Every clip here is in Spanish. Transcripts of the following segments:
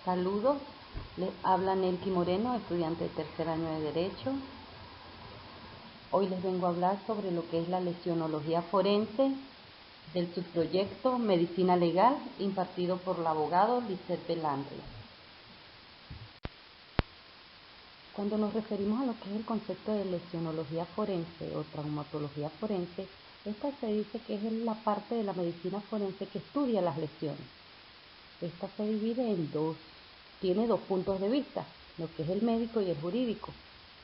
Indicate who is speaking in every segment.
Speaker 1: Saludos, les habla Nelky Moreno, estudiante de tercer año de Derecho. Hoy les vengo a hablar sobre lo que es la lesionología forense del subproyecto Medicina Legal impartido por el abogado Lisette Belandre. Cuando nos referimos a lo que es el concepto de lesionología forense o traumatología forense, esta se dice que es la parte de la medicina forense que estudia las lesiones. Esta se divide en tiene dos puntos de vista, lo que es el médico y el jurídico.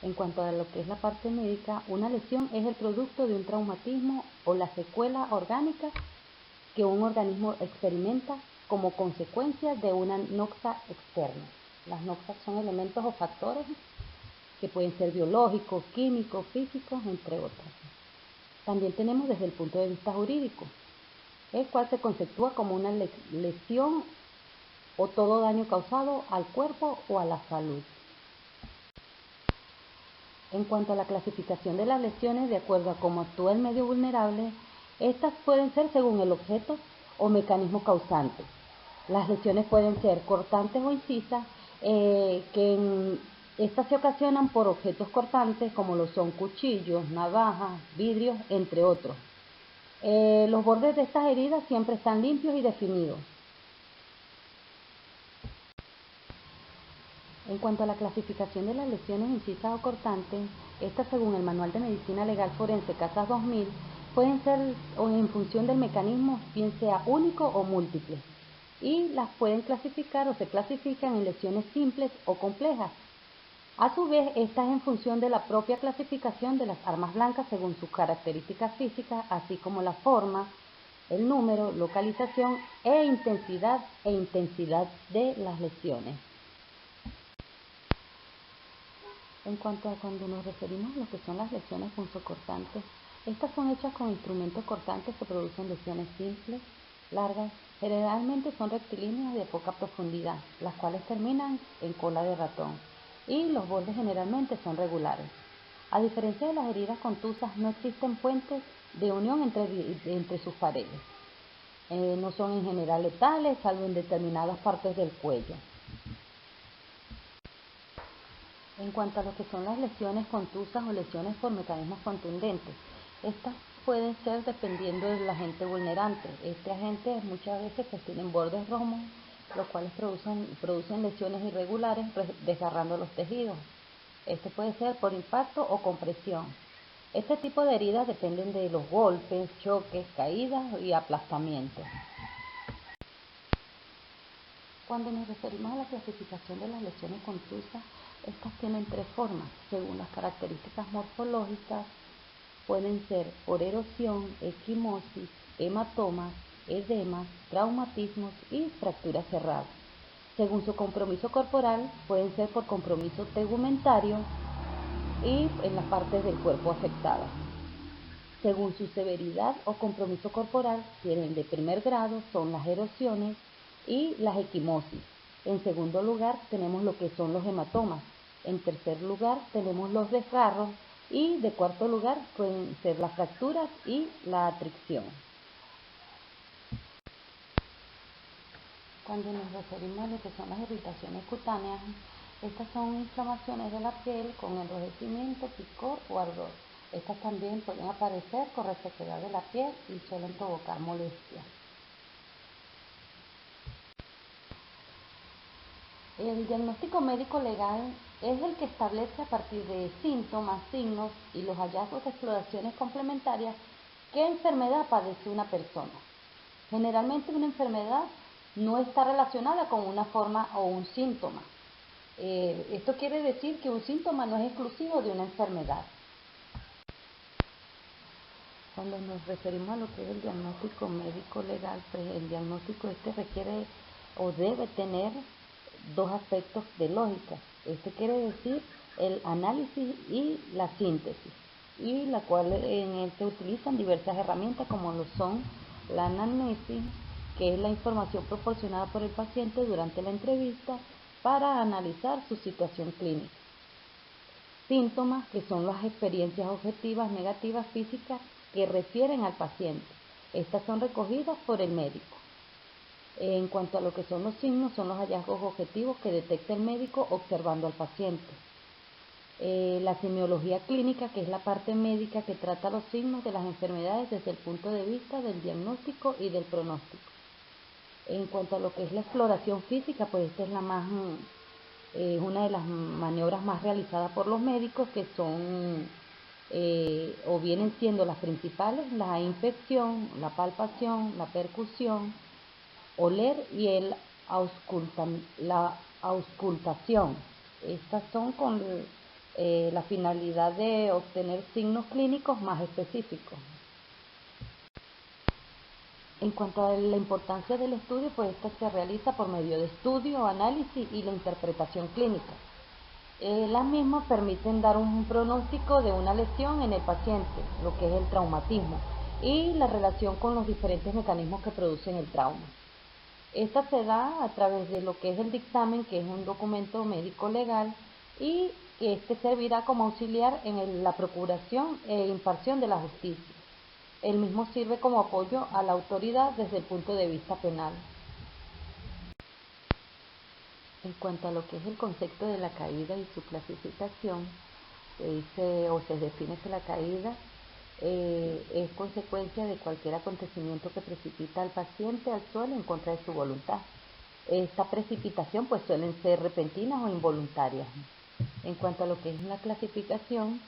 Speaker 1: En cuanto a lo que es la parte médica, una lesión es el producto de un traumatismo o la secuela orgánica que un organismo experimenta como consecuencia de una noxa externa. Las noxas son elementos o factores que pueden ser biológicos, químicos, físicos, entre otros. También tenemos desde el punto de vista jurídico, el cual se conceptúa como una lesión o todo daño causado al cuerpo o a la salud. En cuanto a la clasificación de las lesiones, de acuerdo a cómo actúa el medio vulnerable, estas pueden ser según el objeto o mecanismo causante. Las lesiones pueden ser cortantes o incisas, estas se ocasionan por objetos cortantes como lo son cuchillos, navajas, vidrios, entre otros. Los bordes de estas heridas siempre están limpios y definidos. En cuanto a la clasificación de las lesiones incisas o cortantes, estas según el Manual de Medicina Legal Forense Casas 2000 pueden ser en función del mecanismo, bien sea único o múltiple, y las pueden clasificar o se clasifican en lesiones simples o complejas. A su vez, estas en función de la propia clasificación de las armas blancas según sus características físicas, así como la forma, el número, localización e intensidad de las lesiones. En cuanto a cuando nos referimos a lo que son las lesiones punzocortantes, estas son hechas con instrumentos cortantes que producen lesiones simples, largas, generalmente son rectilíneas de poca profundidad, las cuales terminan en cola de ratón, y los bordes generalmente son regulares. A diferencia de las heridas contusas, no existen puentes de unión entre sus paredes. No son en general letales, salvo en determinadas partes del cuello. En cuanto a lo que son las lesiones contusas o lesiones por mecanismos contundentes, estas pueden ser dependiendo del agente vulnerante. Este agente muchas veces tienen bordes romos, los cuales producen lesiones irregulares desgarrando los tejidos. Este puede ser por impacto o compresión. Este tipo de heridas dependen de los golpes, choques, caídas y aplastamientos. Cuando nos referimos a la clasificación de las lesiones contusas, estas tienen tres formas, según las características morfológicas. Pueden ser por erosión, equimosis, hematomas, edemas, traumatismos y fracturas cerradas. Según su compromiso corporal, pueden ser por compromiso tegumentario y en las partes del cuerpo afectadas. Según su severidad o compromiso corporal, tienen de primer grado, son las erosiones y las equimosis. En segundo lugar tenemos lo que son los hematomas. En tercer lugar tenemos los desgarros y de cuarto lugar pueden ser las fracturas y la atricción. Cuando nos referimos a lo que son las irritaciones cutáneas, estas son inflamaciones de la piel con enrojecimiento, picor o ardor. Estas también pueden aparecer por resequedad de la piel y suelen provocar molestias. El diagnóstico médico legal es el que establece a partir de síntomas, signos y los hallazgos de exploraciones complementarias qué enfermedad padece una persona. Generalmente una enfermedad no está relacionada con una forma o un síntoma. Esto quiere decir que un síntoma no es exclusivo de una enfermedad. Cuando nos referimos a lo que es el diagnóstico médico legal, pues el diagnóstico requiere o debe tener dos aspectos de lógica. Quiere decir el análisis y la síntesis, y la cual en él se utilizan diversas herramientas como lo son la anamnesis, que es la información proporcionada por el paciente durante la entrevista para analizar su situación clínica. Síntomas, que son las experiencias objetivas negativas físicas que refieren al paciente. Estas son recogidas por el médico. En cuanto a lo que son los signos, son los hallazgos objetivos que detecta el médico observando al paciente. La semiología clínica, que es la parte médica que trata los signos de las enfermedades desde el punto de vista del diagnóstico y del pronóstico. En cuanto a lo que es la exploración física, pues esta es una de las maniobras más realizadas por los médicos, que son o vienen siendo las principales: la inspección, la palpación, la percusión, oler y la auscultación. Estas son con la finalidad de obtener signos clínicos más específicos. En cuanto a la importancia del estudio, pues esta se realiza por medio de estudio, análisis y la interpretación clínica. Las mismas permiten dar un pronóstico de una lesión en el paciente, lo que es el traumatismo, y la relación con los diferentes mecanismos que producen el trauma. Esta se da a través de lo que es el dictamen, que es un documento médico legal, y que este servirá como auxiliar en la procuración e impartición de la justicia. El mismo sirve como apoyo a la autoridad desde el punto de vista penal. En cuanto a lo que es el concepto de la caída y su clasificación, se dice o se define que la caída es consecuencia de cualquier acontecimiento que precipita al paciente al suelo en contra de su voluntad. Esta precipitación pues suelen ser repentinas o involuntarias. En cuanto a lo que es la clasificación,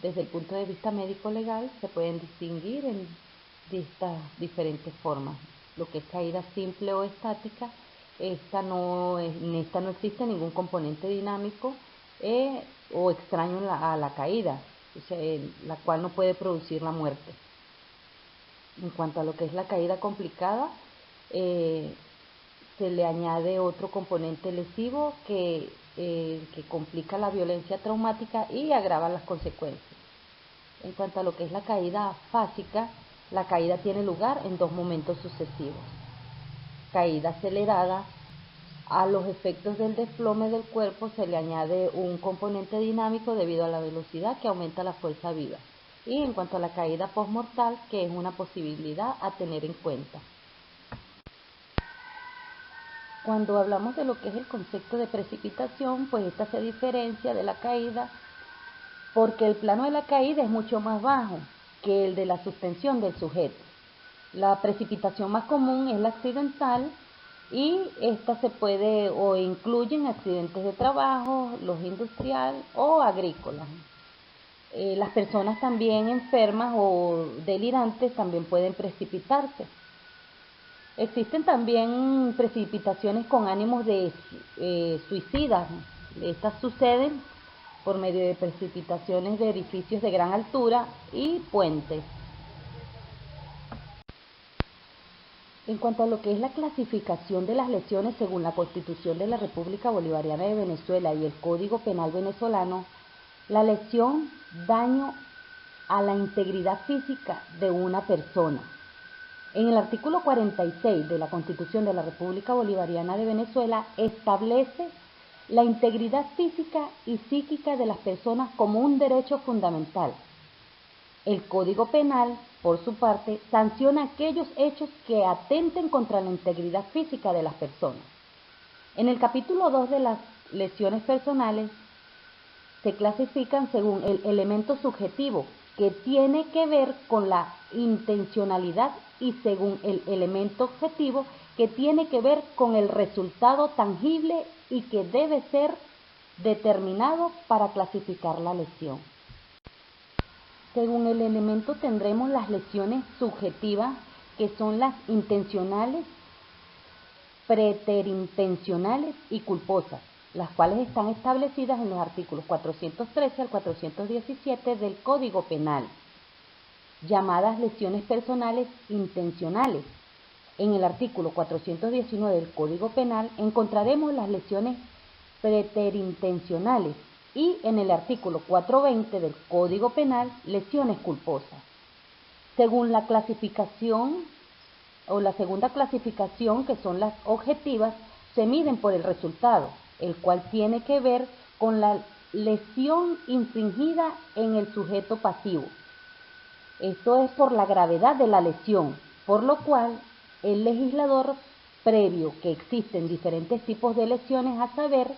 Speaker 1: desde el punto de vista médico-legal se pueden distinguir en estas diferentes formas. Lo que es caída simple o estática, en esta no existe ningún componente dinámico o extraño a la caída, o sea, la cual no puede producir la muerte. En cuanto a lo que es la caída complicada, se le añade otro componente lesivo que complica la violencia traumática y agrava las consecuencias. En cuanto a lo que es la caída fásica, la caída tiene lugar en dos momentos sucesivos. Caída acelerada: a los efectos del desplome del cuerpo se le añade un componente dinámico debido a la velocidad que aumenta la fuerza viva. Y en cuanto a la caída postmortal, que es una posibilidad a tener en cuenta. Cuando hablamos de lo que es el concepto de precipitación, pues esta se diferencia de la caída porque el plano de la caída es mucho más bajo que el de la suspensión del sujeto. La precipitación más común es la accidental y esta se puede o incluye en accidentes de trabajo, los industriales o agrícolas. Las personas también enfermas o delirantes también pueden precipitarse. Existen también precipitaciones con ánimos de suicidas. Estas suceden por medio de precipitaciones de edificios de gran altura y puentes. En cuanto a lo que es la clasificación de las lesiones según la Constitución de la República Bolivariana de Venezuela y el Código Penal venezolano, la lesión, daño a la integridad física de una persona. En el artículo 46 de la Constitución de la República Bolivariana de Venezuela establece la integridad física y psíquica de las personas como un derecho fundamental. El Código Penal, por su parte, sanciona aquellos hechos que atenten contra la integridad física de las personas. En el capítulo 2 de las lesiones personales se clasifican según el elemento subjetivo, que tiene que ver con la intencionalidad, y según el elemento objetivo, que tiene que ver con el resultado tangible y que debe ser determinado para clasificar la lesión. Según el elemento tendremos las lesiones subjetivas, que son las intencionales, preterintencionales y culposas, las cuales están establecidas en los artículos 413 al 417 del Código Penal, llamadas lesiones personales intencionales. En el artículo 419 del Código Penal encontraremos las lesiones preterintencionales y en el artículo 420 del Código Penal lesiones culposas. Según la clasificación o la segunda clasificación, que son las objetivas, se miden por el resultado, el cual tiene que ver con la lesión infringida en el sujeto pasivo. Esto es por la gravedad de la lesión, por lo cual el legislador previo que existen diferentes tipos de lesiones, a saber,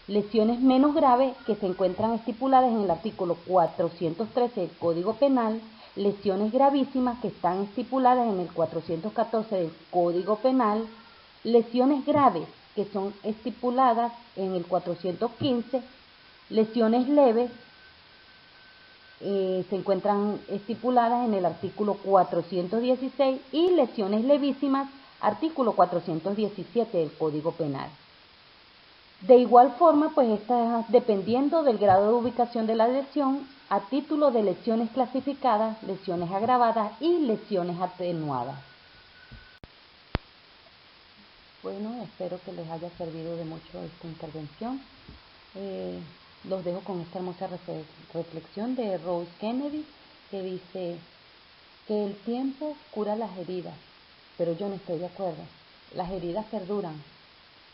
Speaker 1: lesiones menos graves que se encuentran estipuladas en el artículo 413 del Código Penal, lesiones gravísimas que están estipuladas en el 414 del Código Penal, lesiones graves que son estipuladas en el 415, lesiones leves se encuentran estipuladas en el artículo 416 y lesiones levísimas, artículo 417 del Código Penal. De igual forma, pues dependiendo del grado de ubicación de la lesión, a título de lesiones clasificadas, lesiones agravadas y lesiones atenuadas. Bueno, espero que les haya servido de mucho esta intervención. Los dejo con esta hermosa reflexión de Rose Kennedy, que dice que el tiempo cura las heridas, pero yo no estoy de acuerdo. Las heridas perduran.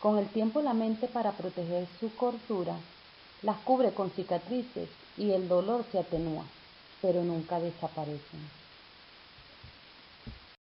Speaker 1: Con el tiempo la mente, para proteger su cordura, las cubre con cicatrices y el dolor se atenúa, pero nunca desaparecen.